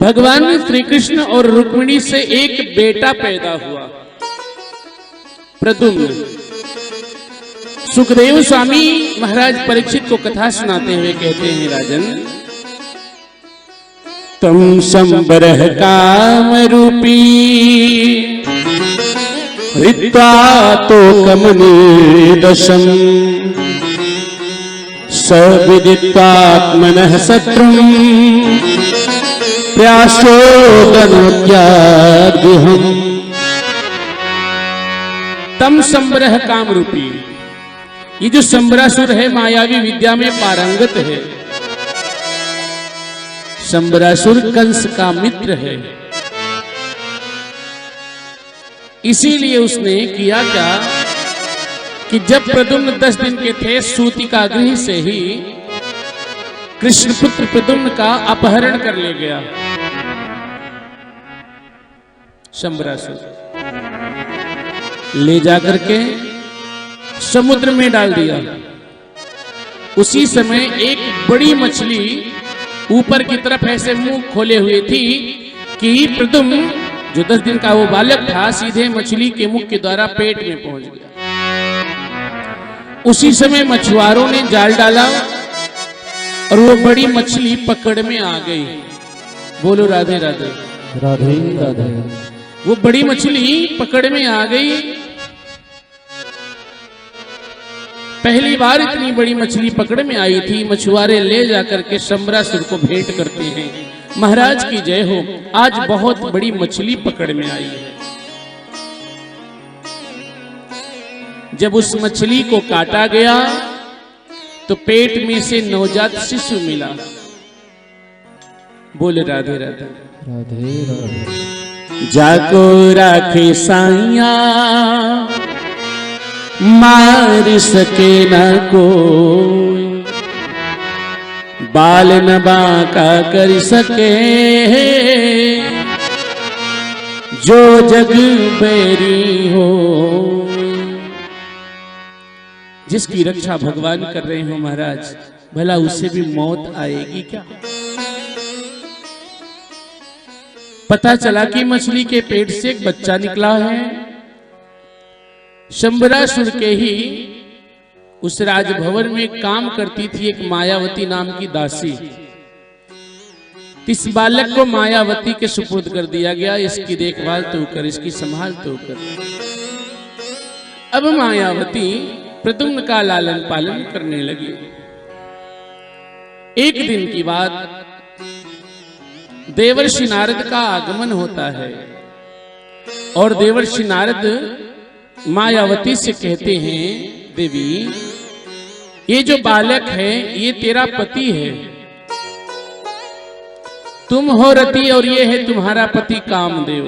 भगवान श्री कृष्ण और रुक्मिणी से एक बेटा पैदा हुआ, प्रद्युम्न। सुखदेव स्वामी महाराज परीक्षित को कथा सुनाते हुए कहते हैं, राजन तम संबरह काम रूपी हृत्वा तो कमनीदशम सविदित्वात्मनः शत्रुं प्रयासोदनुज्ञाद्विहम्। तम संबरह काम रूपी, ये जो संबरासुर है मायावी विद्या में पारंगत है। संबरासुर कंस का मित्र है, इसीलिए उसने किया क्या कि जब प्रद्युम्न 10 दिन के थे, सूतिका गृह से ही कृष्ण पुत्र प्रद्युम्न का अपहरण कर ले गया संबरासुर। ले जाकर के समुद्र में डाल दिया। उसी समय एक बड़ी मछली ऊपर की तरफ ऐसे मुंह खोले हुए थी कि प्रद्युम्न जो 10 दिन का वो बालक था सीधे मछली के मुख के द्वारा पेट में पहुंच गया। उसी समय मछुआरों ने जाल डाला और वो बड़ी मछली पकड़ में आ गई। बोलो राधे राधे राधे राधे। वो बड़ी मछली पकड़ में आ गई। पहली बार इतनी बड़ी मछली पकड़ में आई थी। मछुआरे ले जाकर के संबरासुर को भेंट करते हैं, महाराज की जय हो, आज बहुत बड़ी मछली पकड़ में आई है। जब उस मछली को काटा गया तो पेट में से नवजात शिशु मिला। बोले राधे राधे राधे राधे। जाको राखे साइया मार सके न कोई, बाल न बांका कर सके जो जग बैरी हो। जिसकी रक्षा भगवान कर रहे हो महाराज, भला उससे भी मौत आएगी क्या? पता चला कि मछली के पेट से एक बच्चा निकला है। संबरासुर के ही उस राजभवन में काम करती थी एक मायावती नाम की दासी। इस बालक को मायावती के सुपुर्द कर दिया गया, इसकी देखभाल तो कर, इसकी संभाल तो कर। अब मायावती प्रद्युम्न का लालन पालन करने लगी। एक दिन की बात, देवर्षि नारद का आगमन होता है और देवर्षि नारद मायावती से कहते हैं, देवी ये जो बालक है ये तेरा पति है, तुम हो रति और ये है तुम्हारा पति कामदेव।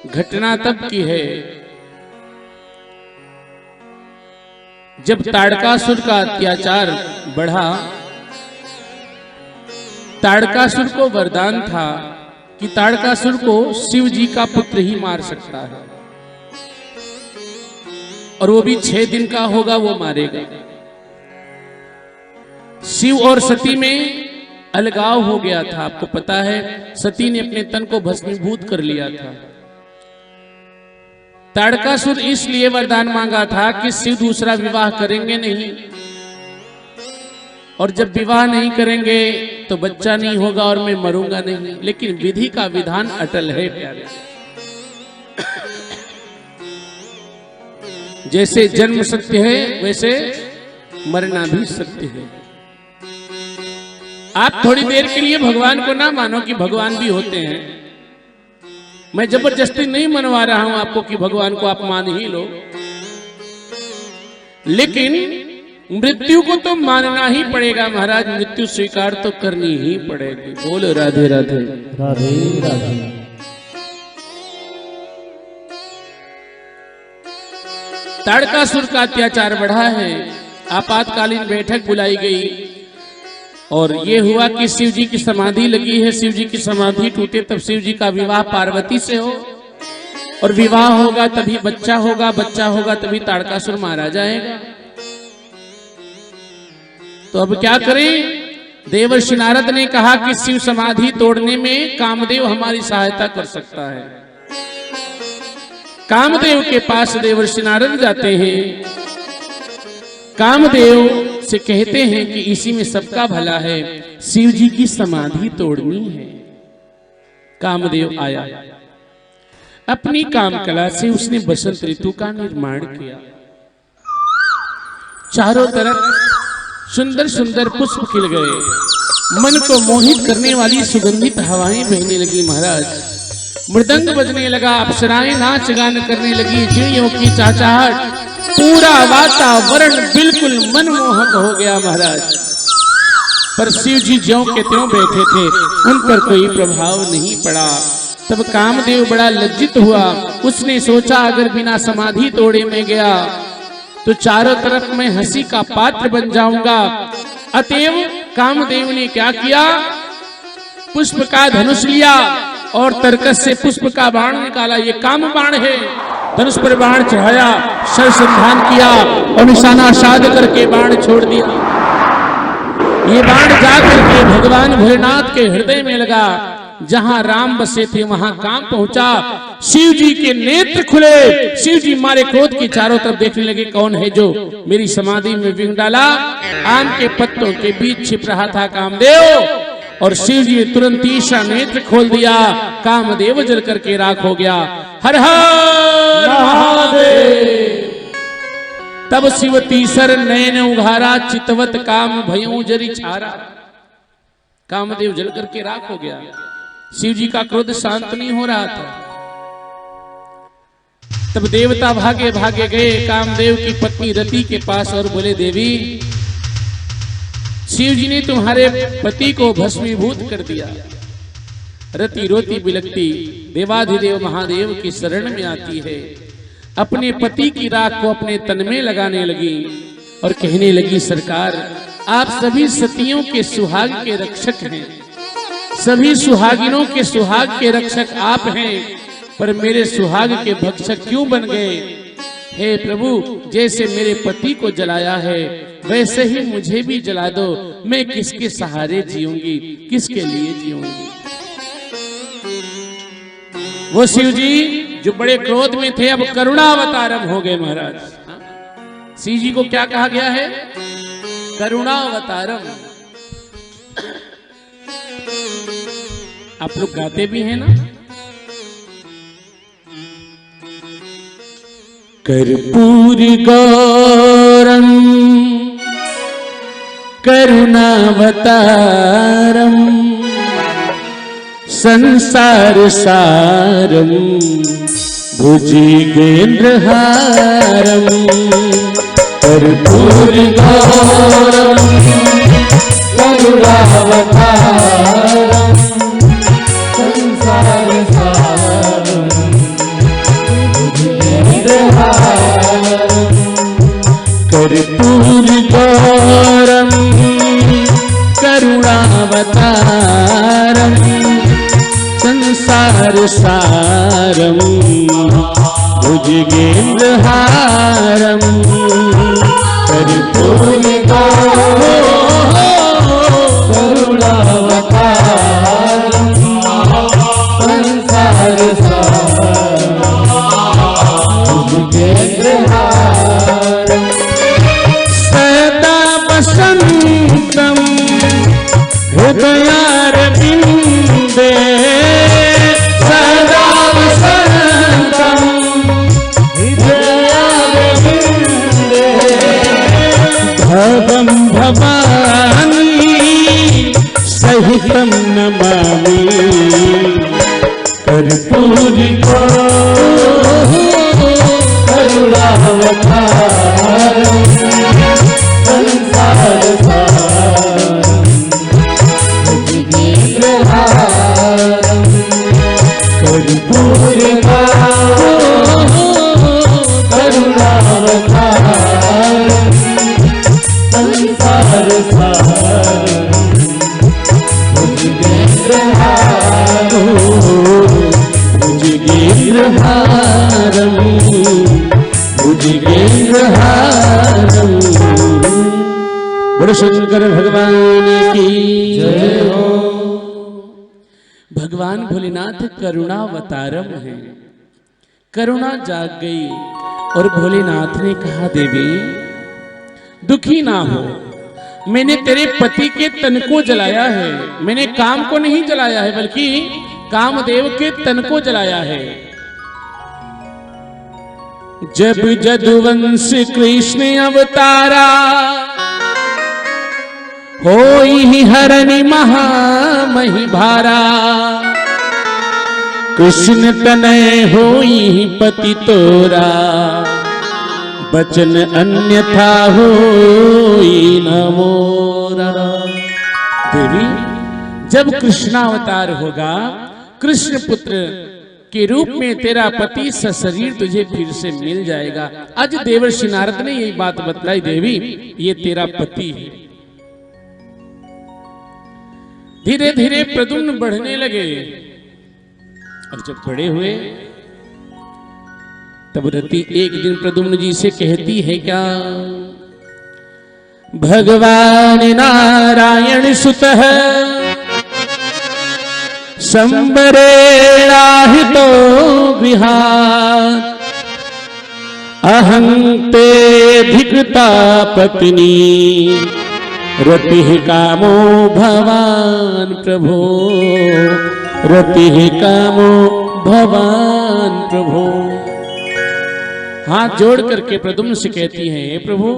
घटना तब की है जब ताड़कासुर का अत्याचार बढ़ा। ताड़कासुर को वरदान था कि ताड़कासुर को शिव जी का पुत्र ही मार सकता है और वो भी 6 दिन का होगा, वो मारेगा। शिव और सती में अलगाव हो गया था, आपको पता है। सती ने अपने तन को भस्मीभूत कर लिया था। ताड़कासुर इसलिए वरदान मांगा था कि शिव दूसरा विवाह करेंगे नहीं, और जब विवाह नहीं करेंगे तो बच्चा नहीं होगा और मैं मरूंगा नहीं। लेकिन विधि का विधान अटल है प्यारे। जैसे जन्म सत्य है वैसे मरना भी सत्य है। आप थोड़ी देर के लिए भगवान को ना मानो कि भगवान भी होते हैं। मैं जबरदस्ती नहीं मनवा रहा हूं आपको कि भगवान को आप मान ही लो, लेकिन मृत्यु को तो मानना ही पड़ेगा महाराज। मृत्यु स्वीकार तो करनी ही पड़ेगी। बोलो राधे राधे राधे राधे। ताड़कासुर का अत्याचार बढ़ा है। आपातकालीन बैठक बुलाई गई और ये हुआ कि शिव जी की समाधि लगी है। शिव जी की समाधि टूटे तब शिव जी का विवाह पार्वती से हो, और विवाह होगा तभी बच्चा होगा, बच्चा होगा तभी ताड़कासुर मारा जाएगा। तो अब क्या करें? देवर्षि नारद ने कहा कि शिव समाधि तोड़ने में कामदेव हमारी सहायता कर सकता है। कामदेव के पास देवर्षि नारद जाते हैं, कामदेव से कहते हैं कि इसी में सबका भला है, शिव जी की समाधि तोड़नी है। कामदेव आया, अपनी काम कला से उसने बसंत ऋतु का निर्माण किया। चारों तरफ सुंदर सुंदर पुष्प खिल गए, मन को मोहित करने वाली सुगंधित हवाएं बहने लगी महाराज। मृदंग बजने लगा, अप्सराएं नाच गान करने लगी, चिड़ियों की चहचहाट, पूरा वातावरण बिल्कुल मनमोहक हो गया महाराज। पर शिव जी ज्यों के त्यों बैठे थे, उन पर कोई प्रभाव नहीं पड़ा। तब कामदेव बड़ा लज्जित हुआ। उसने सोचा अगर बिना समाधि तोड़े में गया तो चारों तरफ मैं हंसी का पात्र बन जाऊंगा। अतएव कामदेव ने क्या किया, पुष्प का धनुष लिया और तरकस से पुष्प का बाण निकाला। ये काम बाण है। धनुष पर बाण चढ़ाया, शर संधान किया और निशाना साध करके बाण छोड़ दिया। ये बाण जाकर के भगवान भोलेनाथ के हृदय में लगा। जहां राम बसे थे वहां काम पहुंचा। शिव जी के नेत्र खुले। शिव जी मारे क्रोध के चारों तरफ देखने लगे, कौन है जो मेरी समाधि में विघ्न डाला। आम के पत्तों के बीच छिप रहा था कामदेव, और शिव जी ने तुरंत तीसरा नेत्र खोल दिया। कामदेव जल करके राख हो गया। हर हर महादेव। तब शिव तीसर नयन उघारा, चितवत काम भयों जरी छारा। कामदेव जल करके राख हो गया। शिव जी का क्रोध शांत नहीं हो रहा था। तब देवता भागे भागे गए कामदेव की पत्नी रति के पास और बोले, देवी शिव जी ने तुम्हारे पति को भस्मीभूत कर दिया। रति रोती बिलकती देवाधिदेव महादेव की शरण में आती है। अपने पति की राख को अपने तन में लगाने लगी और कहने लगी, सरकार आप सभी सतियों के सुहाग के रक्षक हैं, सभी सुहागिनों के सुहाग के रक्षक आप हैं, पर मेरे सुहाग के भक्षक क्यों बन गए। हे प्रभु, जैसे मेरे पति को जलाया है वैसे ही मुझे भी जला दो। मैं किसके सहारे जीऊंगी, किसके लिए जीऊंगी। वो शिव जी जो बड़े क्रोध में थे अब करुणावतारम हो गए महाराज। शिव जी को क्या कहा गया है, करुणावतारम। आप लोग गाते भी हैं ना, कर्पूर गौरम करुणावतारम संसार सारम भुजगेंद्रहारम। कर्पूर गौरम करुणावतारम संसार सारम भुजगेंद्रहारम। कर्पूर गौरम करुणावतारम संसार सारम भुजगेंद्रहारम। कर्पूर गौरम करुणावतारम संसार सारम भुजगेंद्रहारम। सदा वसंतम हृदयारविंदे, सदा वसंतम हृदयारविंदे, भवं भवानी सहितं नमामि। कर्पूर करुणावतारम संसार सारम भुजगेंद्रहारम। कर्पूर करुणावतारम संसार सारम भुजगेंद्रहारम भुजगेंद्रहारम भुजगेंद्रहारम। बोलो शंकर भगवान की जय हो। भगवान भोलेनाथ करुणावतारम है। करुणा जाग गई और भोलेनाथ ने कहा, देवी दुखी ना हो, मैंने तेरे पति के तन को जलाया है। मैंने काम को नहीं जलाया है, बल्कि कामदेव के तन को जलाया है। जब जदुवंश कृष्ण अवतारा, होई हरनि महामहि भारा। कृष्ण तनय होई पति तोरा, बचन अन्यथा होई न मोरा। देवी जब कृष्णावतार होगा, कृष्ण पुत्र के रूप में तेरा पति सशरीर तुझे फिर से मिल जाएगा। आज देवर्षि नारद ने यही बात बतलाई, देवी ये तेरा पति है। धीरे धीरे प्रद्युम्न बढ़ने लगे और जब बड़े हुए तब रति एक दिन प्रद्युम्न जी से कहती है क्या, भगवान नारायण सुतः संबरेणाहितो गृहात्, अहं ते धिकृता पत्नी, रतिः कामो भवान प्रभो, रतिः कामो भवान प्रभो। हाथ जोड़ करके प्रद्युम्न से कहती हैं, हे प्रभु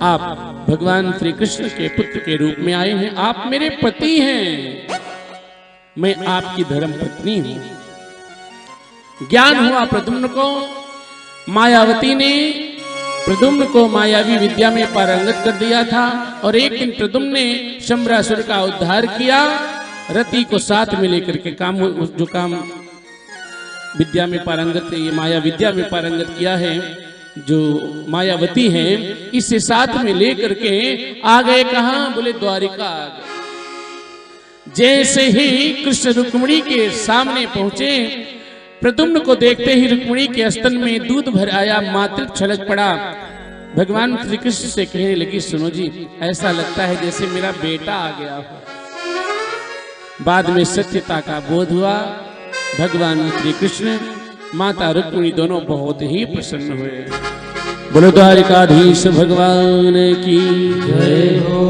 आप भगवान श्री कृष्ण के पुत्र के रूप में आए हैं, आप मेरे पति हैं, मैं आपकी धर्म पत्नी हूं। ज्ञान हुआ प्रद्युम्न को, मायावती ने प्रद्युम्न को मायावी विद्या में पारंगत कर दिया था। और एक दिन प्रद्युम्न ने शंबरासुर का उद्धार किया, रति को साथ में लेकर के जो काम विद्या में पारंगत, ये माया विद्या में पारंगत किया है, जो मायावती है, इसे साथ में लेकर के आ गए। कहां? बोले द्वारिका आ गए। जैसे ही कृष्ण रुक्मिणी के सामने पहुंचे, प्रद्युम्न को देखते ही रुक्मिणी के स्तन में दूध भर आया, मातृ छलक पड़ा। भगवान श्री कृष्ण से कहने लगी, सुनो जी, ऐसा लगता है जैसे मेरा बेटा आ गया हो। बाद में सत्यता का बोध हुआ। भगवान श्री कृष्ण माता रुक्मिणी दोनों बहुत ही प्रसन्न हुए। बोलो द्वारिकाधीश भगवान की जय हो।